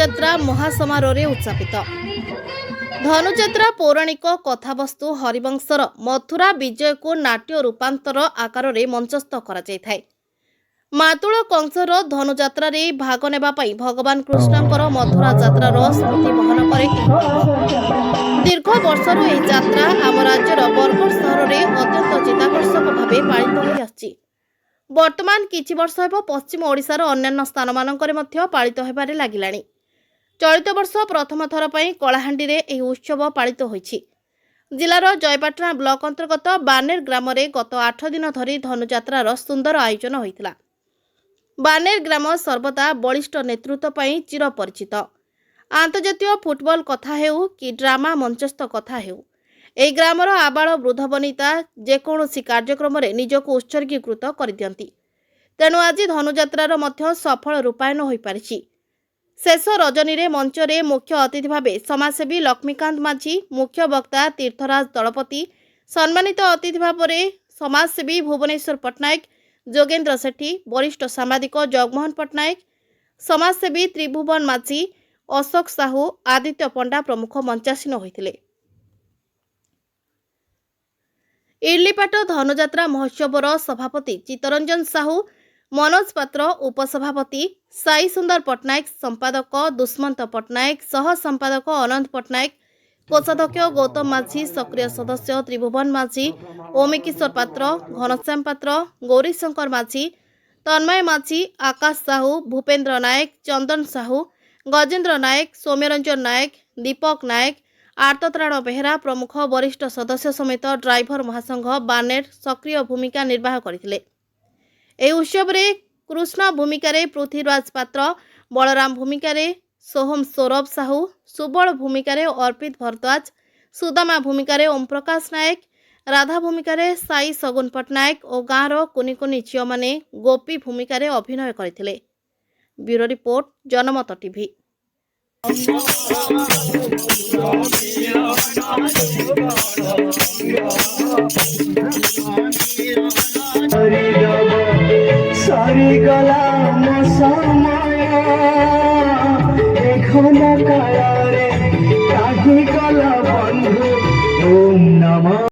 धनुଯାत्रा महासमारोह उत्सापित। धनुଯାत्रा पौराणिक कथावस्तु हरिवंशर मथुरा विजय को नाट्य रूपांतर आकार में मंचस्थ करा जायथाय। मातुल कंसर धनुଯାत्रा रे भाग नेबा पई भगवान कृष्णकर मथुरा यात्रार स्मृति बहन करे। दीर्घ वर्षर यह यात्रा आम राज्यर बरगड़ सहर में अत्यंत चित्ताकर्षक भाव पालित हो आछि। वर्तमान किछि वर्ष हेब पश्चिम ओडिशार अन्यान्य स्थान मानकरे मध्य पालित हेबारे लागिलाणी। चलित वर्ष प्रथम थर पई कलाहांडी रे एही उत्सव पालित होइछि। जिलार जयपाटना ब्लॉक अंतर्गत बानेर ग्राम रे गत 8 दिन धरी धनुଯାत्रार सुंदर आयोजन होइतिला। बानेर ग्राम सर्वदा बलिष्ठ नेतृत्व पई चिरपरिचित। आंतर्जातीय फुटबॉल कथा हेउ कि ड्रामा मंचस्थ कथा हेउ, एही ग्रामर आबाल वृद्ध बनिता जेकोसी कार्यक्रम रे निजको उत्सर्गीकृत कर दियंती। तेणु आज धनुଯାत्रार मध्य सफल रूपायन होई पारिछि। शेष रजनी रे मंच रे मुख्य अतिथि भावे समाजसेवी लक्ष्मीकांत माझी, मुख्य वक्ता तीर्थराज दलपति, सम्मानित अतिथि भावे समाजसेवी भुवनेश्वर पट्टनायक, जोगेन्द्र सेठी, वरिष्ठ सामाजिक जगमोहन पट्टनायक, समाजसेवी त्रिभुवन माझी, अशोक साहू, आदित्य पंडा प्रमुख मंचासीन होइतिले। इर्लिपाट धनुଯାत्रा महोत्सवर सभापति चित्तरंजन साहू, मनोज पात्र उपसभापति, साई सुंदर पट्टनायक संपादक दुष्मंत पट्टनायक, सह संपादक अनंत पट्टनायक, कोषाध्यक्ष गौतम माझी, सक्रिय सदस्य त्रिभुवन माझी, ओमिकिशोर पात्र, घनश्याम पात्र, गौरीशंकर माझी, तन्मय माझी, आकाश साहू, भूपेन्द्र नायक, चंदन साहू, गजेन्द्र नायक, सौम्यरंजन नायक, दीपक नायक, आर्तत्राण बेहेरा प्रमुख वरिष्ठ सदस्य समेत ड्राइवर महासंघ बानेर सक्रिय भूमिका निर्वाह करथिले। एही उत्सव रे कृष्ण भूमिका रे पृथ्वीराज पात्र, बलराम भूमिका रे सोहम सौरभ साहू, सुबल भूमिका रे अर्पित भरद्वाज, सुदामा भूमिका रे ओम प्रकाश नायक, राधा भूमिका रे साई सगुन पट्टनायक और गाँवर कुनी कुनी झियो माने गोपी भूमिका रे अभिनय करथिले। ब्यूरो रिपोर्ट, जनमत टीवी। सारी गला समय এখন কালারে কাহি গলা বন্ধু ওম নমঃ।